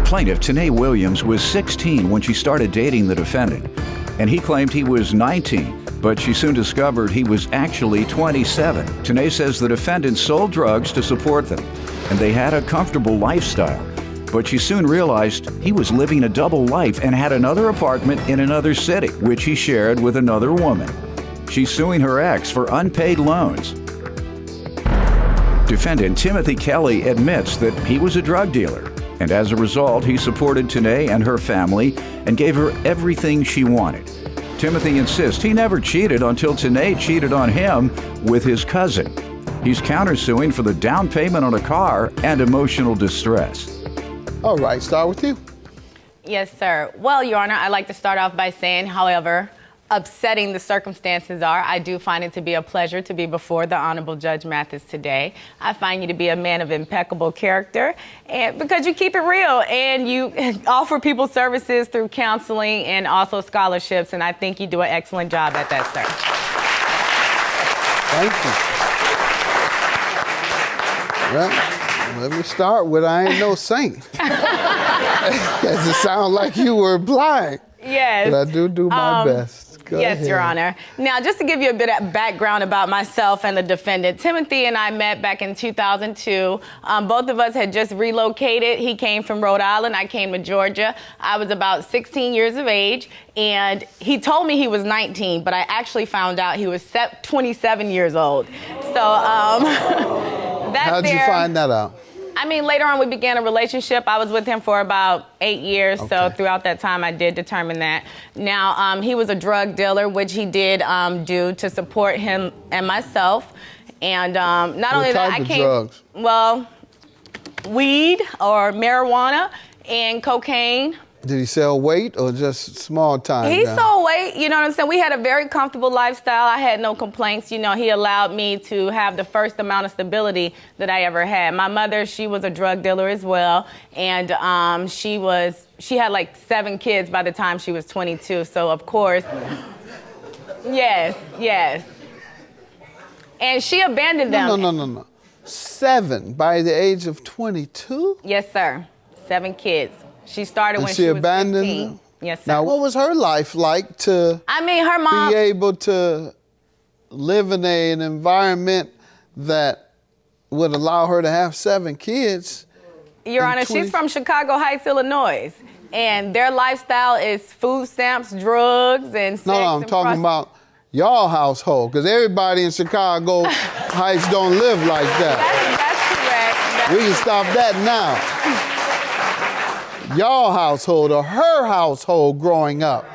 Plaintiff, Tanae Williams, was 16 when she started dating the defendant, and he claimed he was 19, but she soon discovered he was actually 27. Tanae says the defendant sold drugs to support them, and they had a comfortable lifestyle. But she soon realized he was living a double life and had another apartment in another city, which he shared with another woman. She's suing her ex for unpaid loans. Defendant Timothy Kelly admits that he was a drug dealer, and as a result, he supported Tanae and her family and gave her everything she wanted. Timothy insists he never cheated until Tanae cheated on him with his cousin. He's countersuing for the down payment on a car and emotional distress. All right, start with you. Yes, sir. Well, Your Honor, I'd like to start off by saying, however upsetting the circumstances are, I do find it to be a pleasure to be before the Honorable Judge Mathis today. I find you to be a man of impeccable character, and because you keep it real and you offer people services through counseling and also scholarships, and I think you do an excellent job at that, sir. Thank you. Well, let me start with I ain't no saint. As it sounds like you were blind. Yes. But I do my best. Go yes, ahead. Your Honor. Now, just to give you a bit of background about myself and the defendant, Timothy and I met back in 2002. Both of us had just relocated. He came from Rhode Island. I came to Georgia. I was about 16 years of age, and he told me he was 19, but I actually found out he was 27 years old. So, How'd you find that out? I mean, later on we began a relationship. I was with him for about 8 years, so throughout that time I did determine that. Now, he was a drug dealer, which he did do to support him and myself. And not only that, I came... drugs? Well, weed or marijuana and cocaine. Did he sell weight or just small time? He sold weight, you know what I'm saying? We had a very comfortable lifestyle. I had no complaints. You know, he allowed me to have the first amount of stability that I ever had. My mother, she was a drug dealer as well. And she had like 7 kids by the time she was 22. So, of course, yes. And she abandoned them. No. 7 by the age of 22? Yes, sir. 7 kids. She started when she was abandoned 15. them? Yes, sir. Now, what was her life like to her mom... be able to live in an environment that would allow her to have 7 kids? Your Honor, she's from Chicago Heights, Illinois. And their lifestyle is food stamps, drugs, and sex. No, I'm talking about y'all household, because everybody in Chicago Heights don't live like that. That's correct. We can stop that now. Y'all household or her household growing up.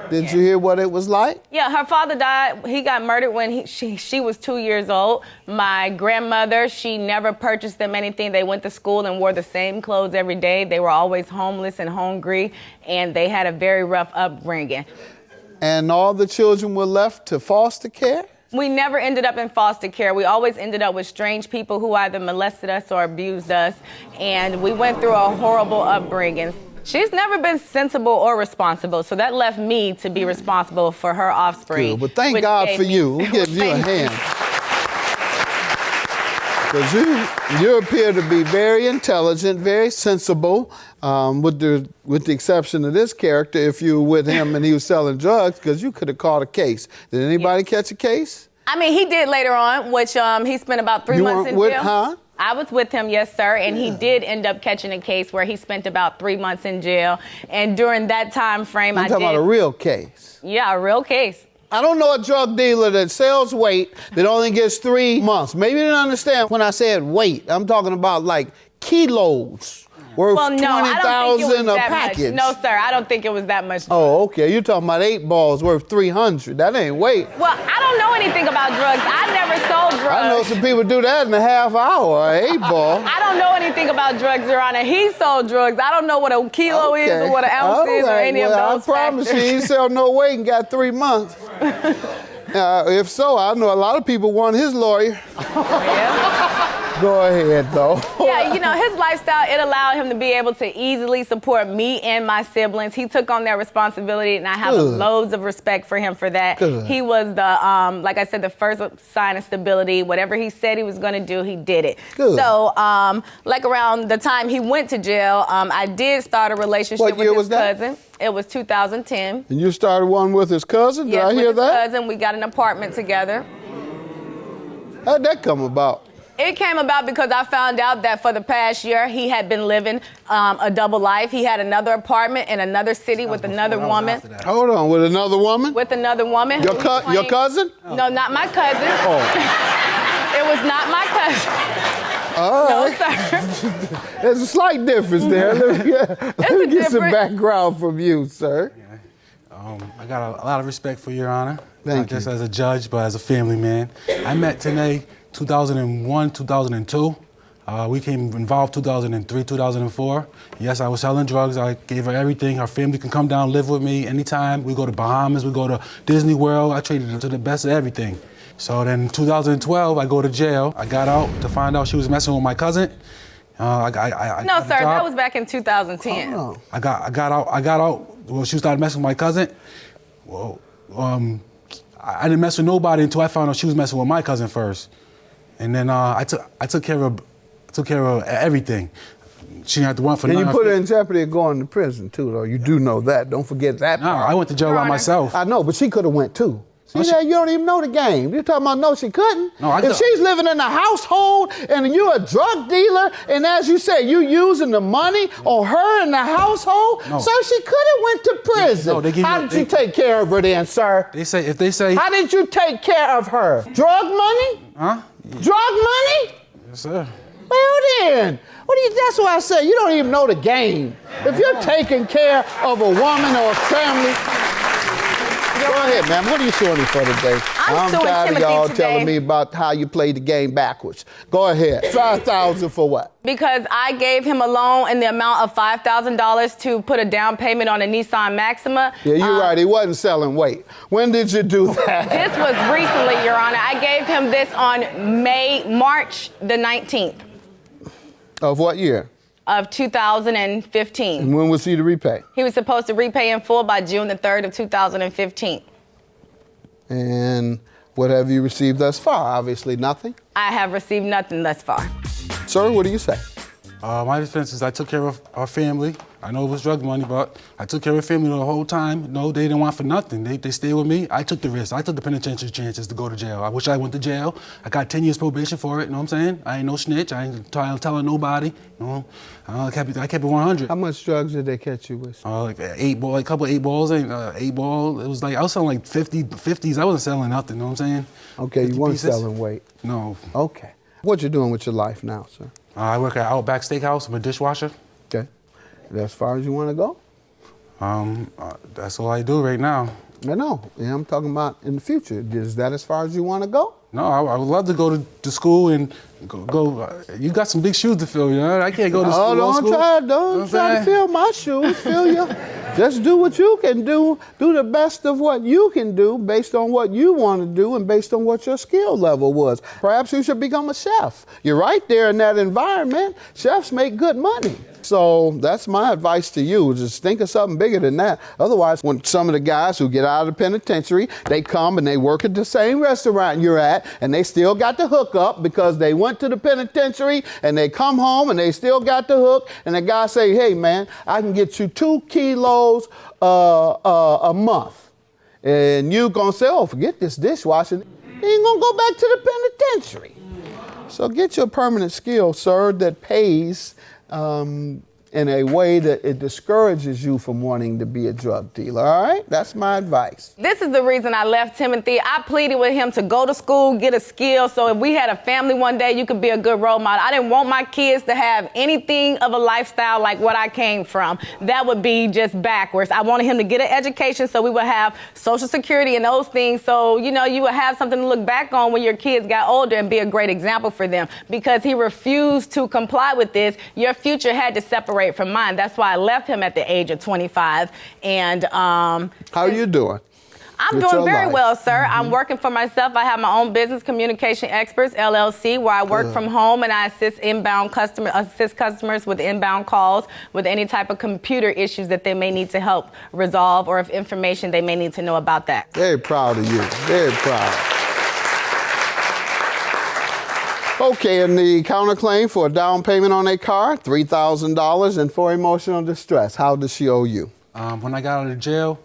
Did you hear what it was like? Yeah, her father died. He got murdered when she was 2 years old. My grandmother, she never purchased them anything. They went to school and wore the same clothes every day. They were always homeless and hungry, and they had a very rough upbringing. And all the children were left to foster care? We never ended up in foster care. We always ended up with strange people who either molested us or abused us, and we went through a horrible upbringing. She's never been sensible or responsible, so that left me to be responsible for her offspring. Good. Well, thank God for you. We'll give you a hand. Because you appear to be very intelligent, very sensible, with the exception of this character, if you were with him and he was selling drugs, because you could have caught a case. Did anybody catch a case? I mean, he did later on, which he spent about 3 months in jail. You weren't with, huh? I was with him, yes, sir, and he did end up catching a case where he spent about 3 months in jail. And during that time frame, I'm talking about a real case. Yeah, a real case. I don't know a drug dealer that sells weight that only gets 3 months. Maybe you didn't understand when I said weight. I'm talking about like kilos worth 20,000 a package. No, sir, I don't think it was that much. Oh, okay. You're talking about 8 balls worth 300. That ain't weight. Well, I don't know anything about drugs. I never sold drugs. I know some people do that in a half hour, an 8 ball. I don't know anything about drugs, Your Honor. He sold drugs. I don't know what a kilo is or what an ounce is or any of those I promise factors. you, he sell no weight and got 3 months. If so, I know a lot of people want his lawyer. Yeah. Go ahead, though. Yeah, you know, his lifestyle, it allowed him to be able to easily support me and my siblings. He took on that responsibility, and I have loads of respect for him for that. Good. He was the, like I said, the first sign of stability. Whatever he said he was going to do, he did it. Good. So, like around the time he went to jail, I did start a relationship What year with was his that? cousin. It was 2010. And you started one with his cousin? Did Yes, I hear with his that? cousin. We got an apartment together. How'd that come about? It came about because I found out that for the past year, he had been living a double life. He had another apartment in another city with another woman. Hold on, with another woman? With another woman. Your who he cousin? No, not my cousin. Oh. It was not my cousin. All No, right. sir. There's a slight difference there. Let me get some background from you, sir. I got a lot of respect for Your Honor. Thank Not just you. as a judge, but as a family man. I met Tanae 2001, 2002. We came involved 2003, 2004. Yes, I was selling drugs. I gave her everything. Her family can come down, live with me anytime. We go to Bahamas, we go to Disney World. I treated her to the best of everything. So then in 2012, I go to jail. I got out to find out she was messing with my cousin. No, got sir, a job. that was back in 2010. Oh. I got out. Well, she started messing with my cousin. Well, I didn't mess with nobody until I found out she was messing with my cousin first. And then I took care of everything. She had to run for. And you put her in jeopardy of going to prison too, though. You do know that. Don't forget that. No, I went to jail Your by Honor. myself. I know, but she could have went too. See No, she- that? You don't even know the game. You're talking about no, she couldn't. No, I if don't. she's living in a household and you're a drug dealer, and as you say, you using the money on her in the household, No. sir, she could have went to prison. No, they give How you- did you take care of her then, sir? If they say, How did you take care of her? Drug money? huh? Drug money? Yes, sir. Well then, that's why I say you don't even know the game. If you're taking care of a woman or a family, go ahead, ma'am. What are you suing me for today? I'm suing tired of Timothy y'all today. telling me about how you played the game backwards. Go ahead. $5,000 for what? Because I gave him a loan in the amount of $5,000 to put a down payment on a Nissan Maxima. Yeah, you're right. He wasn't selling weight. When did you do that? This was recently, Your Honor. I gave him this on March the 19th Of what year? of 2015. And when was he to repay? He was supposed to repay in full by June the 3rd of 2015. And what have you received thus far? Obviously nothing. I have received nothing thus far. Sir, what do you say? My defense is I took care of our family. I know it was drug money, but I took care of family the whole time. No, they didn't want for nothing. They stayed with me. I took the risk. I took the penitentiary chances to go to jail. I wish I went to jail. I got 10 years probation for it, you know what I'm saying? I ain't no snitch. I ain't telling nobody, you know. I kept it 100. How much drugs did they catch you with? Like a couple of 8 balls, 8 ball. It was like, I was selling like 50s. I wasn't selling nothing, you know what I'm saying? Okay, you 50 weren't pieces. selling weight. No. Okay. What you doing with your life now, sir? I work at Outback Steakhouse. I'm a dishwasher. Okay. As far as you want to go? That's all I do right now. I know. Yeah, I'm talking about in the future. Is that as far as you want to go? No, I would love to go to school and go. You got some big shoes to fill, you know? I can't go to school. Don't try to fill my shoes. Fill your. Just do what you can do. Do the best of what you can do based on what you want to do and based on what your skill level was. Perhaps you should become a chef. You're right there in that environment. Chefs make good money. So that's my advice to you. Just think of something bigger than that. Otherwise, when some of the guys who get out of the penitentiary, they come and they work at the same restaurant you're at, and they still got the hookup because they went to the penitentiary, and they come home and they still got the hook, and the guy say, hey man, I can get you 2 kilos a month. And you gonna say, oh, forget this dishwashing. You ain't gonna go back to the penitentiary. So get your permanent skill, sir, that pays in a way that it discourages you from wanting to be a drug dealer, all right? That's my advice. This is the reason I left Timothy. I pleaded with him to go to school, get a skill, so if we had a family one day, you could be a good role model. I didn't want my kids to have anything of a lifestyle like what I came from. That would be just backwards. I wanted him to get an education so we would have Social Security and those things, so, you know, you would have something to look back on when your kids got older and be a great example for them. Because he refused to comply with this, your future had to separate from mine. That's why I left him at the age of 25. And how are you doing? I'm with doing your very life? well, sir. I'm working for myself. I have my own business, Communication Experts LLC, where I work from home and I assist customers with inbound calls with any type of computer issues that they may need to help resolve, or if information they may need to know about that. Very proud of you. Very proud. Okay, and the counterclaim for a down payment on a car, $3,000, and for emotional distress. How does she owe you? When I got out of jail,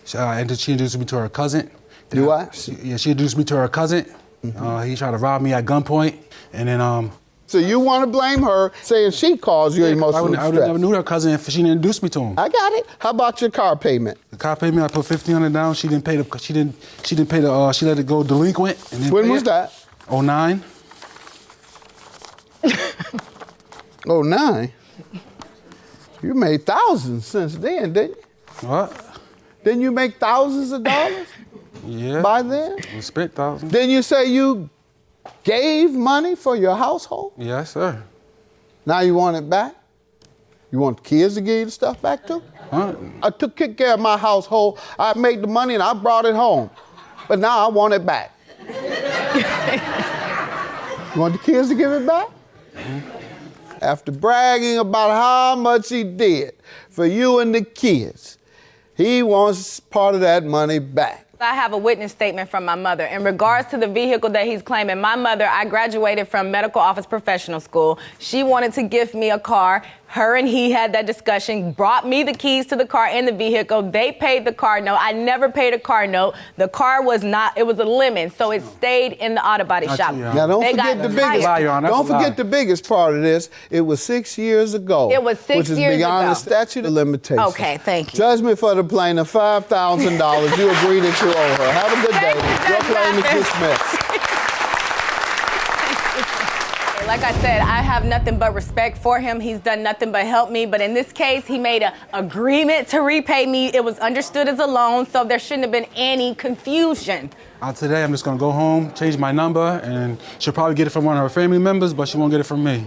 she introduced me to her cousin. Do what? She introduced me to her cousin. He tried to rob me at gunpoint, and then So you want to blame her, saying she caused you emotional I distress? would never knew her cousin if she didn't introduce me to him. I got it. How about your car payment? The car payment, I put $1,500 down. She didn't pay the. She let it go delinquent. And then When was that? 09. 09? You made thousands since then, didn't you? What? Didn't you make thousands of dollars Yeah. by then? We spent thousands. Didn't you say you gave money for your household? Yes, sir. Now you want it back? You want the kids to give you the stuff back too? Huh? I took good care of my household. I made the money and I brought it home. But now I want it back. You want the kids to give it back? After bragging about how much he did for you and the kids, he wants part of that money back. I have a witness statement from my mother. In regards to the vehicle that he's claiming, my mother, I graduated from medical office professional school. She wanted to gift me a car. Her and he had that discussion, brought me the keys to the car and the vehicle. They paid the car note. I never paid a car note. The car was not, it was a lemon, so it stayed in the auto body shop. Now don't They forget got the biggest. fired. Don't forget the biggest part of this. It was 6 years ago. It was 6 which is years beyond ago. the statute of limitations. Okay, thank you. Judgment for the plaintiff, $5,000. You agree that you owe her. Have a good day. Thank you, Your Judge claim is Mathis. dismissed. Like I said, I have nothing but respect for him. He's done nothing but help me. But in this case, he made an agreement to repay me. It was understood as a loan, so there shouldn't have been any confusion. Today, I'm just gonna go home, change my number, and she'll probably get it from one of her family members, but she won't get it from me.